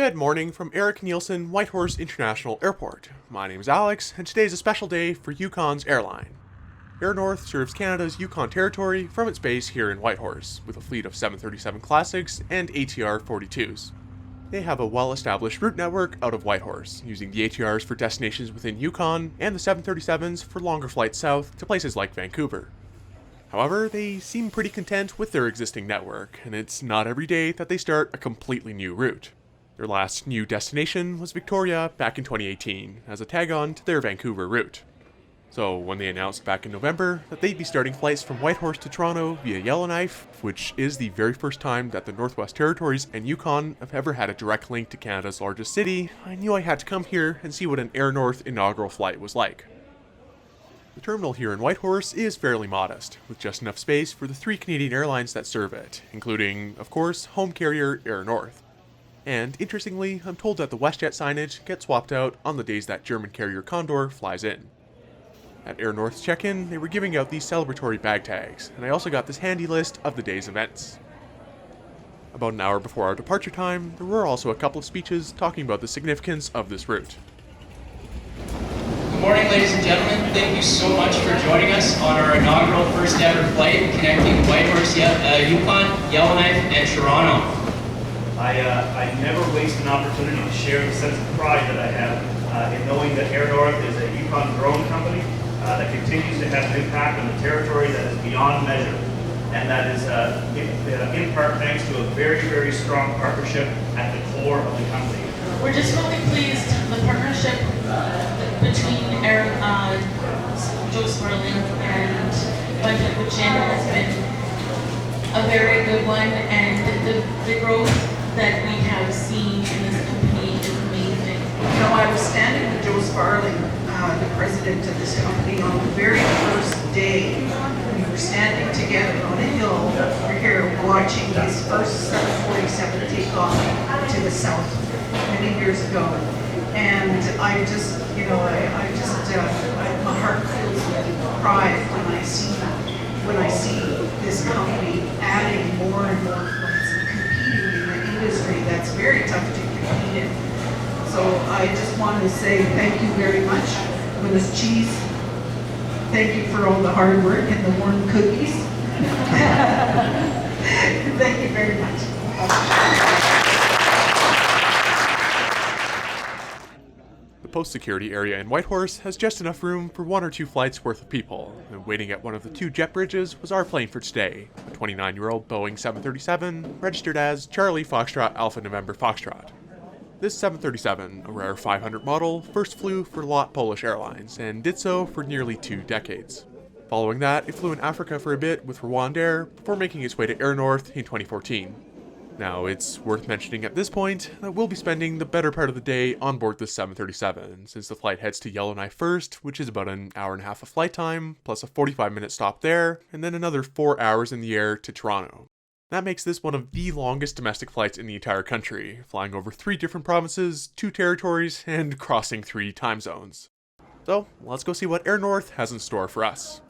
Good morning from Eric Nielsen Whitehorse International Airport. My name is Alex, and today is a special day for Yukon's Airline. Air North serves Canada's Yukon Territory from its base here in Whitehorse, with a fleet of 737 Classics and ATR 42s. They have a well-established route network out of Whitehorse, using the ATRs for destinations within Yukon and the 737s for longer flights south to places like Vancouver. However, they seem pretty content with their existing network, and it's not every day that they start a completely new route. Their last new destination was Victoria back in 2018, as a tag-on to their Vancouver route. So when they announced back in November that they'd be starting flights from Whitehorse to Toronto via Yellowknife, which is the very first time that the Northwest Territories and Yukon have ever had a direct link to Canada's largest city, I knew I had to come here and see what an Air North inaugural flight was like. The terminal here in Whitehorse is fairly modest, with just enough space for the 3 Canadian airlines that serve it, including, of course, home carrier Air North. And interestingly, I'm told that the WestJet signage gets swapped out on the days that German carrier Condor flies in. At Air North's check-in, they were giving out these celebratory bag tags, and I also got this handy list of the day's events. About an hour before our departure time, there were also a couple of speeches talking about the significance of this route. Good morning, ladies and gentlemen. Thank you so much for joining us on our inaugural first ever flight connecting Whitehorse, Yukon, Yellowknife, and Toronto. I never waste an opportunity to share the sense of pride that I have in knowing that Air North is a Yukon-grown company that continues to have an impact on the territory that is beyond measure. And that is in part thanks to a very, very strong partnership at the core of the company. We're just really pleased. The partnership between Joe Sperling and Budget with Jen has been a very good one, and the growth that we have seen in this company is amazing. You know, I was standing with Joe Sparling, the president of this company, on the very first day. We were standing together on a hill over here watching his first 747 take off to the south many years ago. And I just, you know, my heart fills with pride when I see this company adding more and more flights and competing in an industry that's very tough to compete in. So I just want to say thank you very much for this cheese. Thank you for all the hard work and the warm cookies. Thank you very much. The post-security area in Whitehorse has just enough room for 1 or 2 flights worth of people, and waiting at one of the 2 jet bridges was our plane for today, a 29-year-old Boeing 737, registered as Charlie Foxtrot Alpha November Foxtrot. This 737, a rare 500 model, first flew for LOT Polish Airlines, and did so for nearly 2 decades. Following that, it flew in Africa for a bit with Rwandair, before making its way to Air North in 2014. Now, it's worth mentioning at this point that we'll be spending the better part of the day on board this 737, since the flight heads to Yellowknife first, which is about an hour and a half of flight time, plus a 45-minute stop there, and then another 4 hours in the air to Toronto. That makes this one of the longest domestic flights in the entire country, flying over 3 different provinces, 2 territories, and crossing 3 time zones. So, let's go see what Air North has in store for us.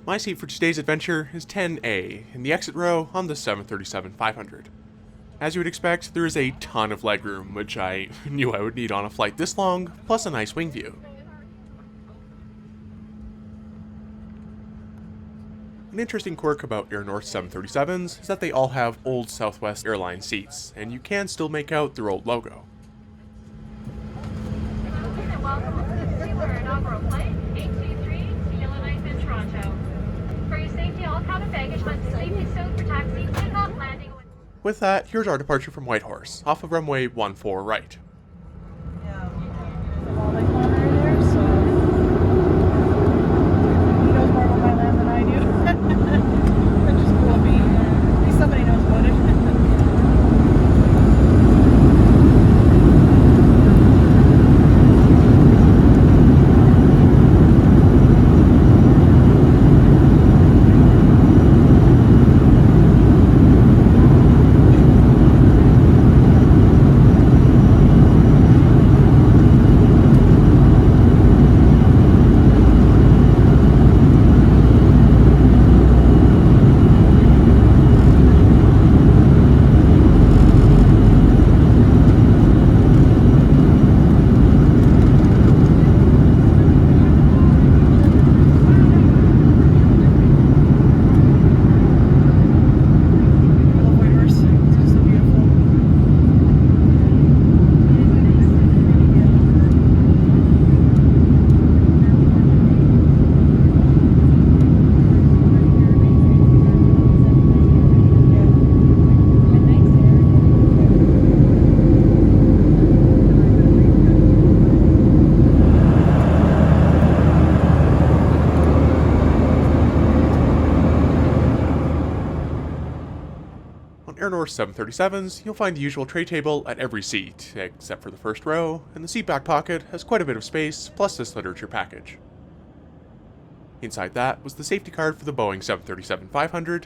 My seat for today's adventure is 10A, in the exit row on the 737-500. As you would expect, there is a ton of legroom, which I knew I would need on a flight this long, plus a nice wing view. An interesting quirk about Air North 737s is that they all have old Southwest Airlines seats, and you can still make out their old logo. Welcome to our inaugural flight, 823 to Yellowknife in Toronto. For your safety, all cabin baggage must be safely stowed for taxi, takeoff, landing. With that, here's our departure from Whitehorse, off of runway 14 right. Air North 737s, you'll find the usual tray table at every seat, except for the first row, and the seat back pocket has quite a bit of space, plus this literature package. Inside that was the safety card for the Boeing 737-500,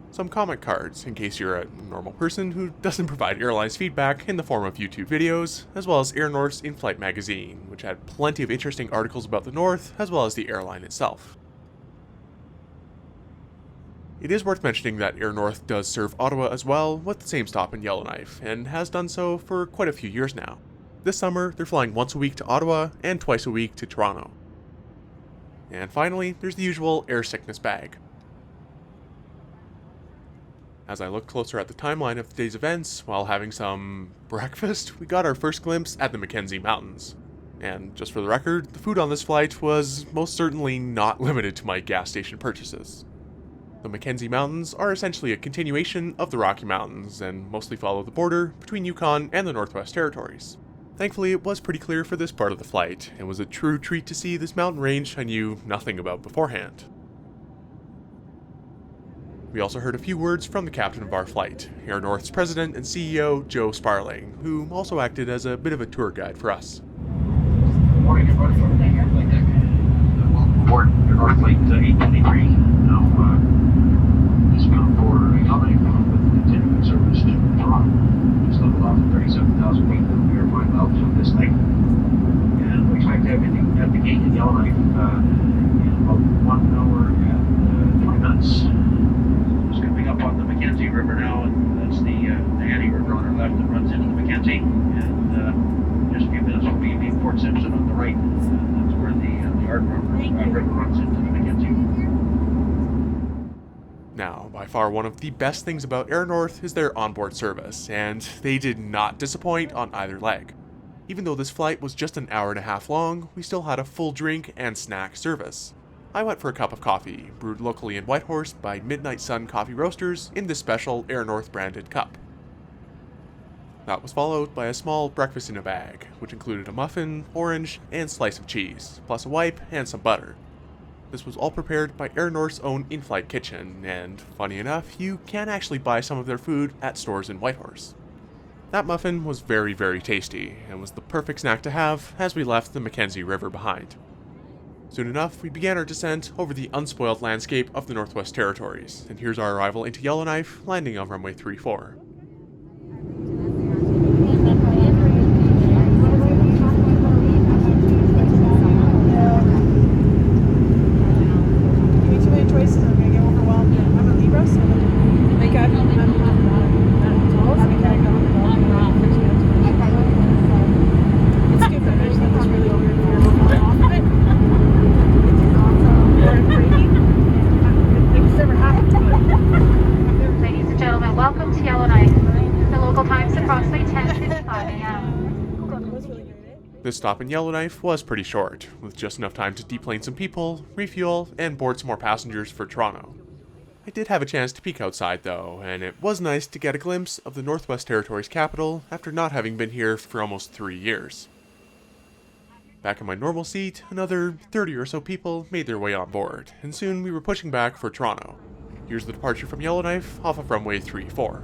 some comment cards in case you're a normal person who doesn't provide airlines feedback in the form of YouTube videos, as well as Air North's in-flight magazine, which had plenty of interesting articles about the North, as well as the airline itself. It is worth mentioning that Air North does serve Ottawa as well, with the same stop in Yellowknife, and has done so for quite a few years now. This summer, they're flying once a week to Ottawa and twice a week to Toronto. And finally, there's the usual air sickness bag. As I looked closer at the timeline of today's events while having some breakfast, we got our first glimpse at the Mackenzie Mountains. And just for the record, the food on this flight was most certainly not limited to my gas station purchases. The Mackenzie Mountains are essentially a continuation of the Rocky Mountains and mostly follow the border between Yukon and the Northwest Territories. Thankfully, it was pretty clear for this part of the flight, and was a true treat to see this mountain range I knew nothing about beforehand. We also heard a few words from the captain of our flight, Air North's president and CEO, Joe Sparling, who also acted as a bit of a tour guide for us. Good morning, everybody. Welcome aboard Air North Flight 823. Now, this is bound for Yellowknife with continuing service to Toronto. Just leveled off at 37,000 feet. We are 5 miles from this thing. And we expect to have at the gate in Yellowknife in about 1 hour and 20 minutes. Up on the Mackenzie River now, and that's the Annie River on our left that runs into the Mackenzie, and just a few minutes will be Port Simpson on the right, and that's where the Ard River runs into the Mackenzie. Now, by far one of the best things about Air North is their onboard service, and they did not disappoint on either leg. Even though this flight was just an hour and a half long, we still had a full drink and snack service. I went for a cup of coffee, brewed locally in Whitehorse by Midnight Sun Coffee Roasters in this special Air North branded cup. That was followed by a small breakfast in a bag, which included a muffin, orange, and slice of cheese, plus a wipe and some butter. This was all prepared by Air North's own in-flight kitchen, and funny enough, you can actually buy some of their food at stores in Whitehorse. That muffin was very, very tasty, and was the perfect snack to have as we left the Mackenzie River behind. Soon enough, we began our descent over the unspoiled landscape of the Northwest Territories, and here's our arrival into Yellowknife, landing on runway 34. This stop in Yellowknife was pretty short, with just enough time to deplane some people, refuel, and board some more passengers for Toronto. I did have a chance to peek outside though, and it was nice to get a glimpse of the Northwest Territories capital after not having been here for almost 3 years. Back in my normal seat, another 30 or so people made their way on board, and soon we were pushing back for Toronto. Here's the departure from Yellowknife off of runway 34.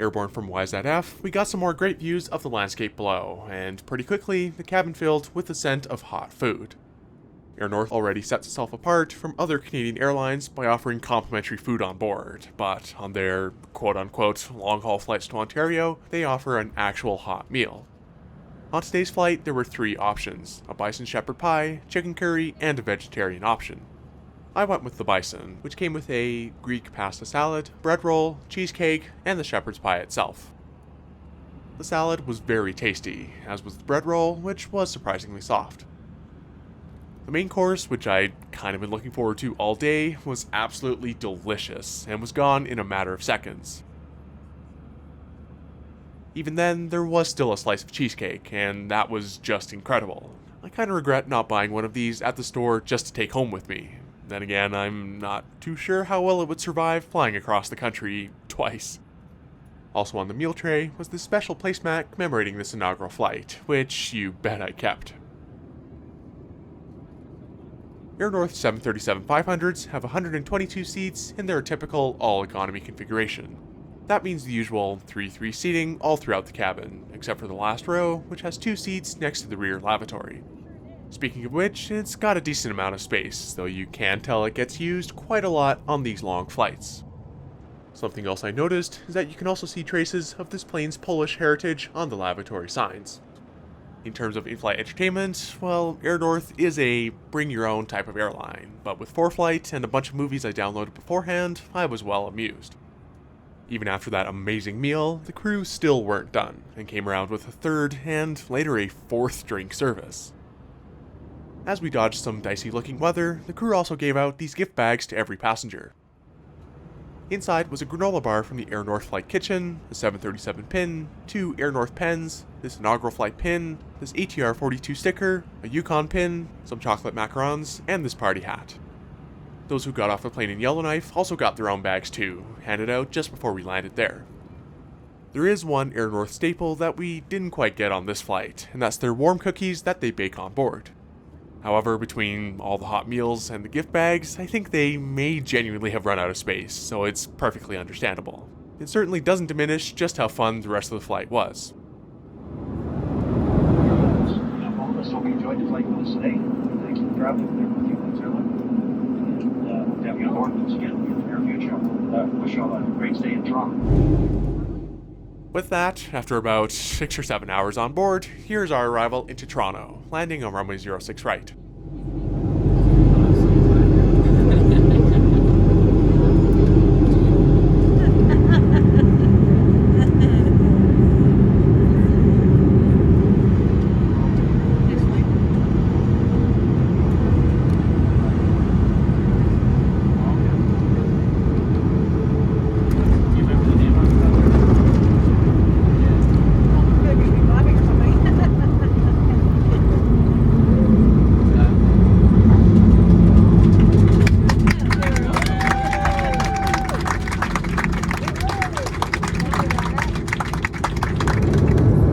Airborne from YZF, we got some more great views of the landscape below, and pretty quickly, the cabin filled with the scent of hot food. Air North already sets itself apart from other Canadian airlines by offering complimentary food on board, but on their quote-unquote long-haul flights to Ontario, they offer an actual hot meal. On today's flight, there were 3 options: a bison shepherd pie, chicken curry, and a vegetarian option. I went with the bison, which came with a Greek pasta salad, bread roll, cheesecake, and the shepherd's pie itself. The salad was very tasty, as was the bread roll, which was surprisingly soft. The main course, which I'd kind of been looking forward to all day, was absolutely delicious and was gone in a matter of seconds. Even then, there was still a slice of cheesecake, and that was just incredible. I kinda regret not buying one of these at the store just to take home with me. Then again, I'm not too sure how well it would survive flying across the country twice. Also on the meal tray was this special placemat commemorating this inaugural flight, which you bet I kept. Air North 737-500s have 122 seats in their typical all-economy configuration. That means the usual 3-3 seating all throughout the cabin, except for the last row, which has 2 seats next to the rear lavatory. Speaking of which, it's got a decent amount of space, though you can tell it gets used quite a lot on these long flights. Something else I noticed is that you can also see traces of this plane's Polish heritage on the lavatory signs. In terms of in-flight entertainment, well, Air North is a bring-your-own type of airline, but with ForeFlight and a bunch of movies I downloaded beforehand, I was well amused. Even after that amazing meal, the crew still weren't done, and came around with a third and later a fourth drink service. As we dodged some dicey-looking weather, the crew also gave out these gift bags to every passenger. Inside was a granola bar from the Air North Flight Kitchen, a 737 pin, 2 Air North pens, this inaugural flight pin, this ATR 42 sticker, a Yukon pin, some chocolate macarons, and this party hat. Those who got off the plane in Yellowknife also got their own bags too, handed out just before we landed there. There is one Air North staple that we didn't quite get on this flight, and that's their warm cookies that they bake on board. However, between all the hot meals and the gift bags, I think they may genuinely have run out of space, so it's perfectly understandable. It certainly doesn't diminish just how fun the rest of the flight was. All of us hope you enjoyed the flight with us today. Thank you for traveling there with Yukon's Airline. And hope to have you on board once again in the near future. Wish you all a great stay in Toronto. With that, after about 6 or 7 hours on board, here's our arrival into Toronto, landing on runway 06 right.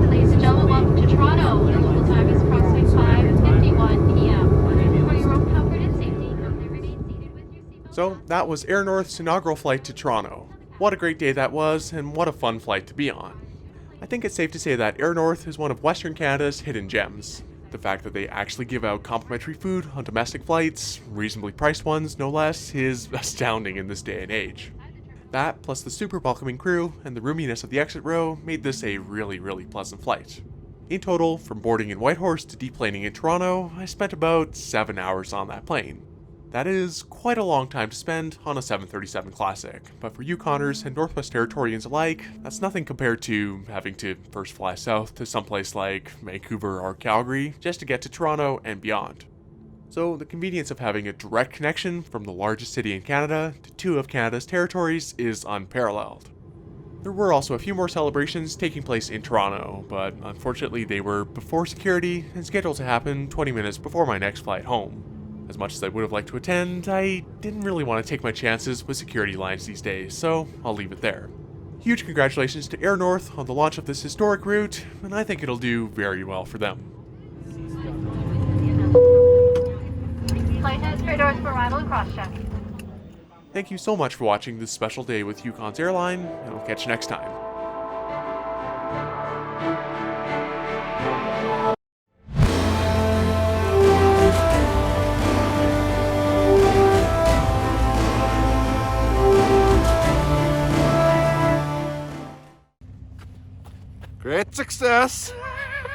Ladies and gentlemen, welcome to Toronto. Your local time is approximately 5:51 p.m. For your own comfort and safety, kindly remain seated with your seatbelt. So that was Air North's inaugural flight to Toronto. What a great day that was, and what a fun flight to be on. I think it's safe to say that Air North is one of Western Canada's hidden gems. The fact that they actually give out complimentary food on domestic flights, reasonably priced ones no less, is astounding in this day and age. That, plus the super welcoming crew and the roominess of the exit row, made this a really pleasant flight. In total, from boarding in Whitehorse to deplaning in Toronto, I spent about 7 hours on that plane. That is quite a long time to spend on a 737 Classic, but for Yukoners and Northwest Territorians alike, that's nothing compared to having to first fly south to someplace like Vancouver or Calgary just to get to Toronto and beyond. So the convenience of having a direct connection from the largest city in Canada to 2 of Canada's territories is unparalleled. There were also a few more celebrations taking place in Toronto, but unfortunately they were before security and scheduled to happen 20 minutes before my next flight home. As much as I would have liked to attend, I didn't really want to take my chances with security lines these days, so I'll leave it there. Huge congratulations to Air North on the launch of this historic route, and I think it'll do very well for them. Flight has clear doors for arrival and cross-check. Thank you so much for watching this special day with Yukon's Airline, and I'll catch you next time. Great success.